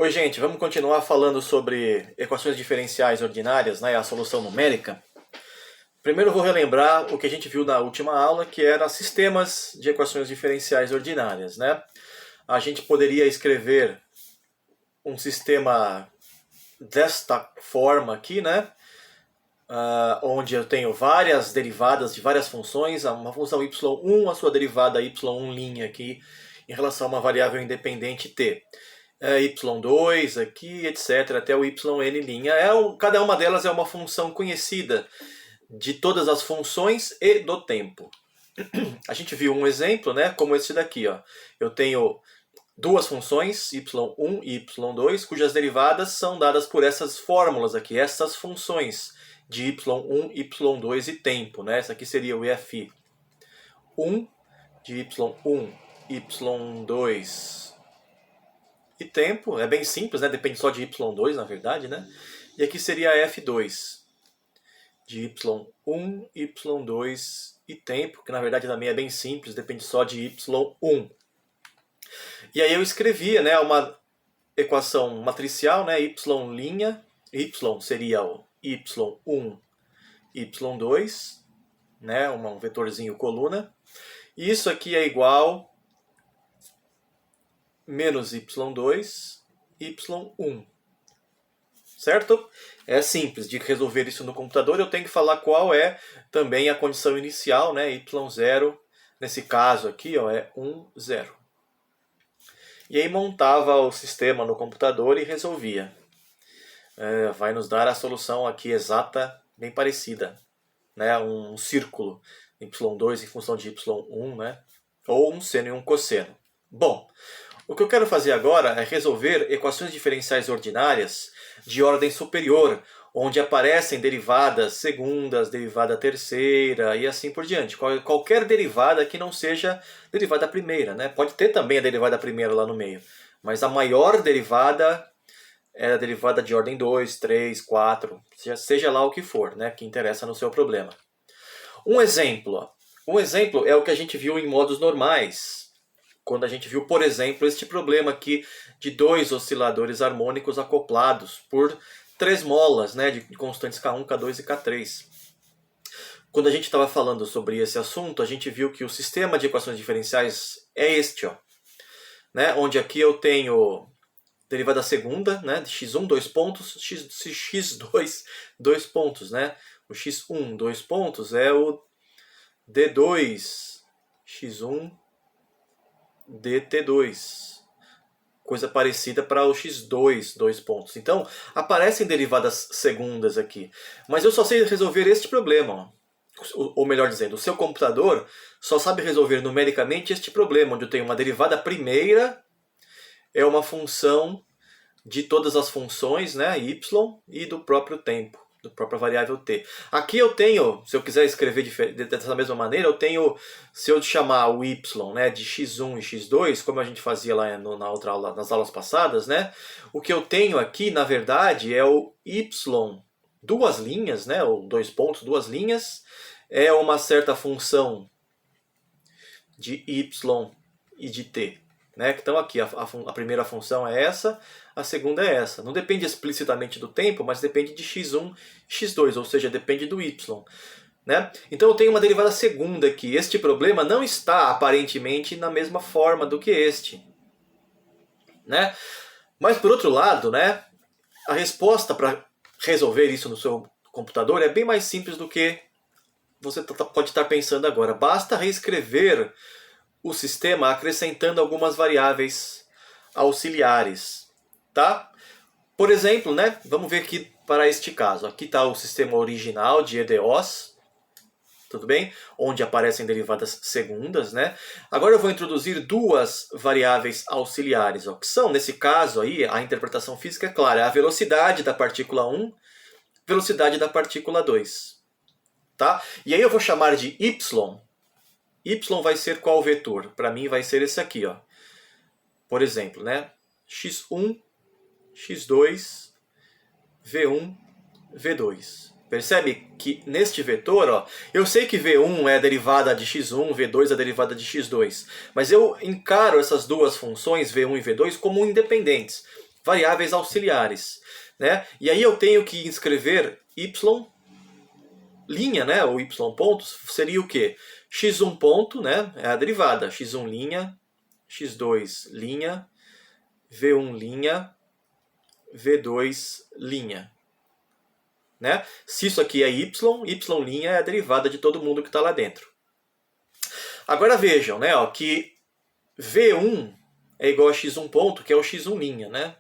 Oi, gente, vamos continuar falando sobre equações diferenciais ordinárias, né, a solução numérica. Primeiro eu vou relembrar o que a gente viu na última aula, que era sistemas de equações diferenciais ordinárias, né? A gente poderia escrever um sistema desta forma aqui, né? Onde eu tenho várias derivadas de várias funções, uma função y1, a sua derivada y1' aqui, em relação a uma variável independente t. y2 aqui, etc., até o yn'. Cada uma delas é uma função conhecida de todas as funções e do tempo. A gente viu um exemplo, né, como esse daqui. Ó. Eu tenho duas funções, y1 e y2, cujas derivadas são dadas por essas fórmulas aqui, essas funções de y1, y2 e tempo. Né? Essa aqui seria o f1 de y1, y2 e tempo. É bem simples, né? Depende só de y2, na verdade. Né? E aqui seria f2 de y1, y2 e tempo, que na verdade também é bem simples, depende só de y1. E aí eu escrevia, né, uma equação matricial, né, y', y seria o y1, y2, né, um vetorzinho coluna. E isso aqui é igual menos y2, y1. Certo? É simples de resolver isso no computador. Eu tenho que falar qual é também a condição inicial, né? y0, nesse caso aqui, ó, é 1, 0. E aí montava o sistema no computador e resolvia. Vai nos dar a solução aqui exata, bem parecida. Né? Um círculo, y2 em função de y1, né? Ou um seno e um cosseno. Bom, o que eu quero fazer agora é resolver equações diferenciais ordinárias de ordem superior, onde aparecem derivadas segundas, derivada terceira e assim por diante. Qualquer derivada que não seja derivada primeira, né? Pode ter também a derivada primeira lá no meio, mas a maior derivada é a derivada de ordem 2, 3, 4, seja lá o que for, né? Que interessa no seu problema. Um exemplo é o que a gente viu em modos normais, quando a gente viu, por exemplo, este problema aqui de dois osciladores harmônicos acoplados por 3 molas, né, de constantes K1, K2 e K3. Quando a gente estava falando sobre esse assunto, a gente viu que o sistema de equações diferenciais é este, ó, né, onde aqui eu tenho derivada segunda, né, de x1, 2 pontos, x2, 2 pontos. Né? O x1, 2 pontos, é o d2, x1, dt2. Coisa parecida para o x2, 2 pontos. Então, aparecem derivadas segundas aqui. Mas eu só sei resolver este problema. Ou melhor dizendo, o seu computador só sabe resolver numericamente este problema, onde eu tenho uma derivada primeira, é uma função de todas as funções, né, y, e do próprio tempo, da própria variável t. Aqui eu tenho, se eu quiser escrever dessa mesma maneira, eu tenho, se eu chamar o y, né, de x1 e x2, como a gente fazia lá na outra aula, nas aulas passadas, né, o que eu tenho aqui, na verdade, é o y, duas linhas, né, ou 2 pontos, 2 linhas, é uma certa função de y e de t. Né? Então aqui a primeira função é essa, a segunda é essa. Não depende explicitamente do tempo, mas depende de x1 e x2, ou seja, depende do y. Né? Então eu tenho uma derivada segunda aqui. Este problema não está aparentemente na mesma forma do que este. Né? Mas por outro lado, né, a resposta para resolver isso no seu computador é bem mais simples do que você pode estar pensando agora. Basta reescrever o sistema acrescentando algumas variáveis auxiliares, tá? Por exemplo, né, vamos ver aqui para este caso. Aqui está o sistema original de EDOs, tudo bem? Onde aparecem derivadas segundas, né? Agora eu vou introduzir duas variáveis auxiliares, ó, que são, nesse caso aí, a interpretação física é clara, a velocidade da partícula 1, velocidade da partícula 2, tá? E aí eu vou chamar de y. Y vai ser qual vetor? Para mim vai ser esse aqui, ó. Por exemplo, né? x1, x2, v1, v2. Percebe que neste vetor, ó, eu sei que v1 é a derivada de x1, v2 é a derivada de x2. Mas eu encaro essas duas funções, v1 e v2, como independentes. variáveis auxiliares, né? E aí eu tenho que escrever y' né, ou y pontos, seria o quê? x1 ponto, né, é a derivada, x1', x2', v1', v2', né? Se isso aqui é y', y' é a derivada de todo mundo que está lá dentro. Agora vejam, né, ó, que v1 é igual a x1 ponto, que é o x1', né?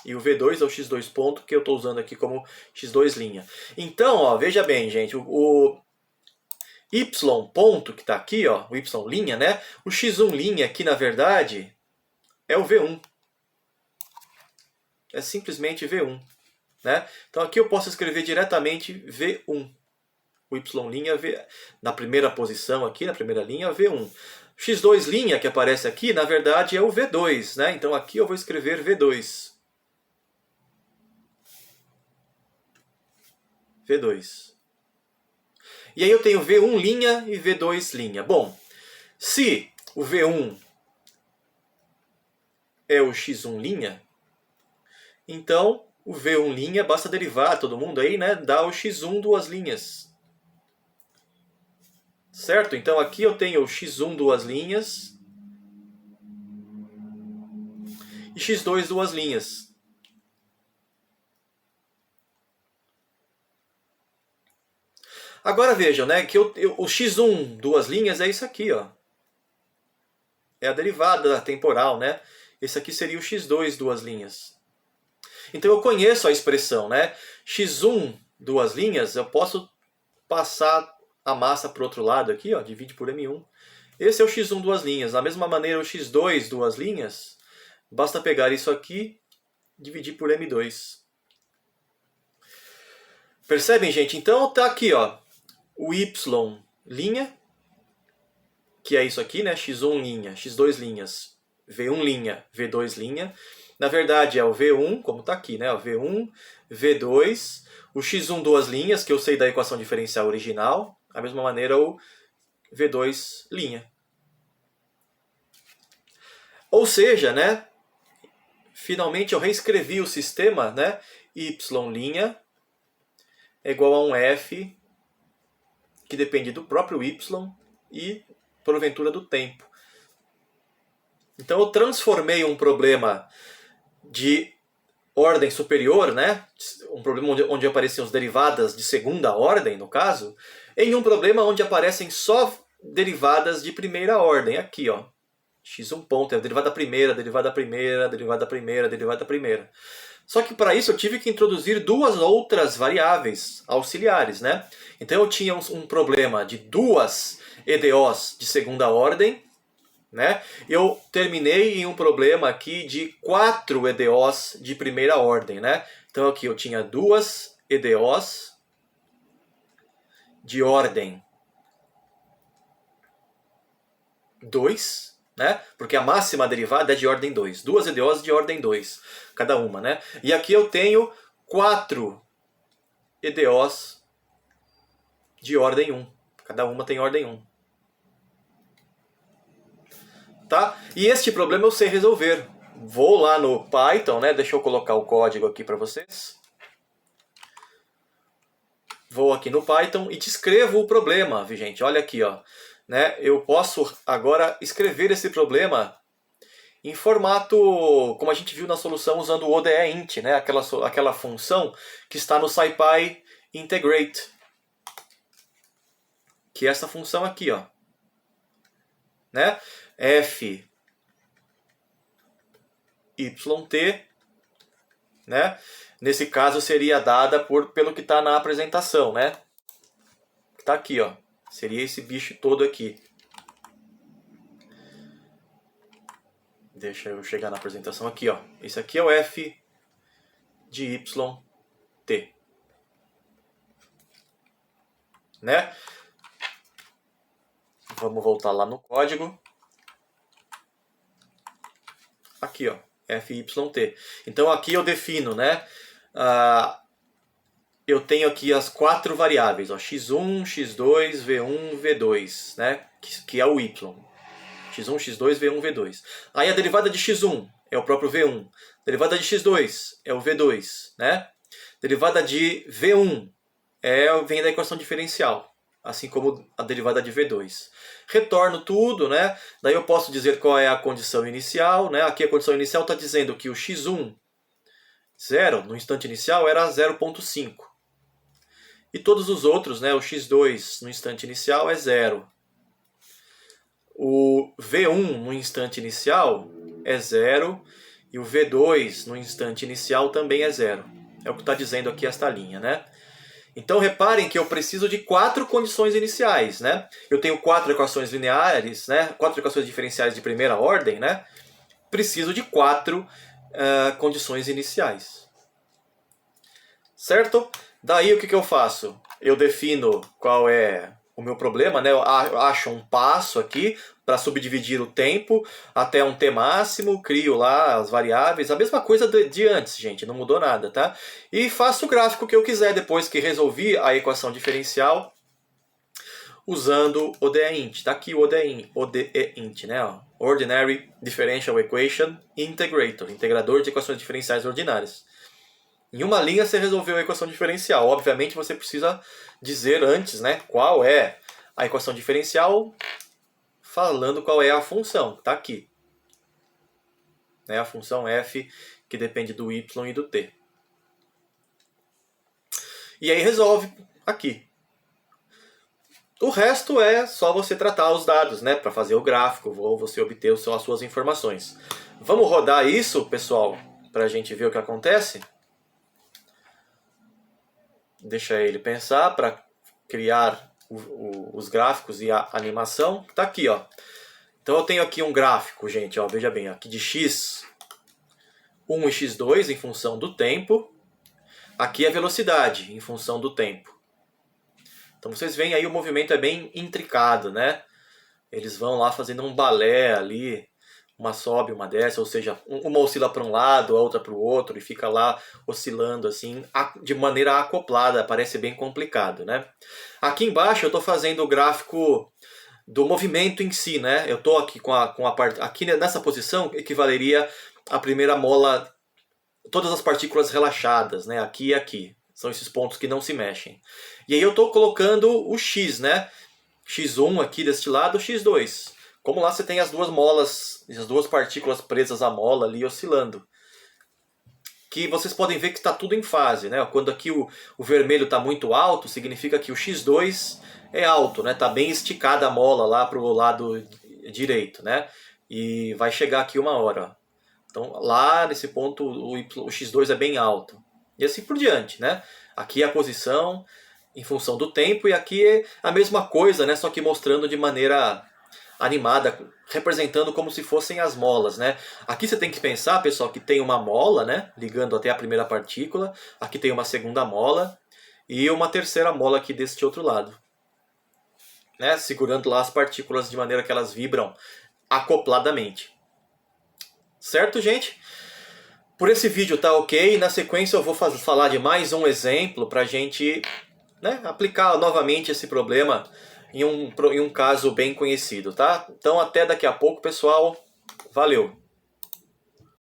E o V2 é o x2 ponto, que eu estou usando aqui como x2'. Então, ó, veja bem, gente, o y ponto que está aqui, ó, o y', né? O x1' aqui, na verdade, é o V1. É simplesmente V1. Né? Então aqui eu posso escrever diretamente V1. O y' na primeira posição aqui, na primeira linha, V1. x2' que aparece aqui, na verdade, é o V2. Né? Então aqui eu vou escrever V2. V2. E aí eu tenho V1' e V2'. Bom, se o V1 é o x1', então o V1', basta derivar todo mundo aí, né? Dá o x1 duas linhas. Certo? Então aqui eu tenho o x1 duas linhas e x2 duas linhas. Agora vejam, né, que o x1 duas linhas é isso aqui, ó. É a derivada temporal, né? Esse aqui seria o x2 duas linhas. Então eu conheço a expressão, né? x1 duas linhas, eu posso passar a massa para o outro lado aqui, ó, divide por m1. Esse é o x1 duas linhas. Da mesma maneira, o x2 duas linhas, basta pegar isso aqui e dividir por m2. Percebem, gente? Então tá aqui, ó, o y', que é isso aqui, né? x1', x2', v1', v2'. Na verdade é o V1, como está aqui, né? O V1, V2, o x1 duas linhas, que eu sei da equação diferencial original, da mesma maneira o V2'. Ou seja, né? Finalmente eu reescrevi o sistema, né? y' é igual a um f que depende do próprio y e, porventura, do tempo. Então eu transformei um problema de ordem superior, né? Um problema onde apareciam as derivadas de segunda ordem, no caso, em um problema onde aparecem só derivadas de primeira ordem. Aqui, ó, x1 ponto é a derivada primeira, derivada primeira, derivada primeira, derivada primeira. Só que para isso eu tive que introduzir duas outras variáveis auxiliares, né? Então eu tinha um problema de duas EDOs de segunda ordem, né? Eu terminei em um problema aqui de 4 EDOs de primeira ordem, né? Então aqui eu tinha duas EDOs de ordem 2, né? Porque a máxima derivada é de ordem 2. Duas EDOs de ordem 2, cada uma, né? E aqui eu tenho 4 EDOs de ordem 1. Cada uma tem ordem 1. Tá? E este problema eu sei resolver. Vou lá no Python, né? Deixa eu colocar o código aqui para vocês. Vou aqui no Python e descrevo o problema, gente. Olha aqui, ó. Né? Eu posso agora escrever esse problema em formato, como a gente viu na solução, usando o ODEINT, né? Aquela função que está no SciPy Integrate. Que é essa função aqui, ó. Né? F YT, né? Nesse caso seria dada pelo que está na apresentação, né? Está aqui, ó. Seria esse bicho todo aqui. Deixa eu chegar na apresentação aqui, ó. Esse aqui é o F de YT, né? Vamos voltar lá no código. Aqui, ó, FYT. Então aqui eu defino, né? Eu tenho aqui as 4 variáveis, ó, x1, x2, v1, v2, né? Que é o y. x1, x2, v1, v2. Aí a derivada de x1 é o próprio V1. Derivada de x2 é o V2, né? Derivada de V1 vem da equação diferencial, assim como a derivada de V2. Retorno tudo, né? Daí eu posso dizer qual é a condição inicial, né? Aqui a condição inicial está dizendo que o x1, 0, no instante inicial, era 0,5. E todos os outros, né? O x2 no instante inicial é 0. O V1 no instante inicial é 0 e o V2 no instante inicial também é 0. É o que está dizendo aqui esta linha, né? Então reparem que eu preciso de 4 condições iniciais, né? Eu tenho 4 equações lineares, né? 4 equações diferenciais de primeira ordem, né? Preciso de 4 condições iniciais. Certo? Daí o que eu faço? Eu defino qual é o meu problema, né? Eu acho um passo aqui para subdividir o tempo até um t máximo, crio lá as variáveis, a mesma coisa de antes, gente, não mudou nada, tá? E faço o gráfico que eu quiser depois que resolvi a equação diferencial usando ODEINT. Tá aqui o ODEINT, né? Ordinary Differential Equation Integrator, integrador de equações diferenciais ordinárias. Em uma linha você resolveu a equação diferencial. Obviamente você precisa dizer antes, né, qual é a equação diferencial, falando qual é a função. Está aqui. A função f que depende do y e do t. E aí resolve aqui. O resto é só você tratar os dados, né, para fazer o gráfico, ou você obter as suas informações. Vamos rodar isso, pessoal, para a gente ver o que acontece? Deixa ele pensar para criar os gráficos e a animação. Tá aqui, ó. Então eu tenho aqui um gráfico, gente, ó, veja bem, aqui de x1 e x2 em função do tempo. Aqui a velocidade em função do tempo. Então vocês veem aí o movimento é bem intricado, né? Eles vão lá fazendo um balé ali. Uma sobe, uma desce, ou seja, uma oscila para um lado, a outra para o outro, e fica lá oscilando assim, de maneira acoplada, parece bem complicado, né? Aqui embaixo eu estou fazendo o gráfico do movimento em si, né? Eu estou aqui com a parte, aqui nessa posição equivaleria à primeira mola, todas as partículas relaxadas, né? Aqui e aqui, são esses pontos que não se mexem. E aí eu estou colocando o x, né? x1 aqui deste lado, x2. Como lá você tem as duas molas, as duas partículas presas à mola ali oscilando. Que vocês podem ver que está tudo em fase, né? Quando aqui o vermelho está muito alto, significa que o x2 é alto, né? Está bem esticada a mola lá para o lado direito, né? E vai chegar aqui uma hora. Ó. Então lá nesse ponto o x2 é bem alto. E assim por diante, né? Aqui é a posição em função do tempo e aqui é a mesma coisa, né? Só que mostrando de maneira animada, representando como se fossem as molas, né? Aqui você tem que pensar, pessoal, que tem uma mola, né? Ligando até a primeira partícula. Aqui tem uma segunda mola e uma terceira mola aqui deste outro lado, né? Segurando lá as partículas de maneira que elas vibram acopladamente. Certo, gente? Por esse vídeo tá ok. Na sequência eu vou falar de mais um exemplo para a gente, né, aplicar novamente esse problema em um caso bem conhecido, tá? Então até daqui a pouco, pessoal. Valeu!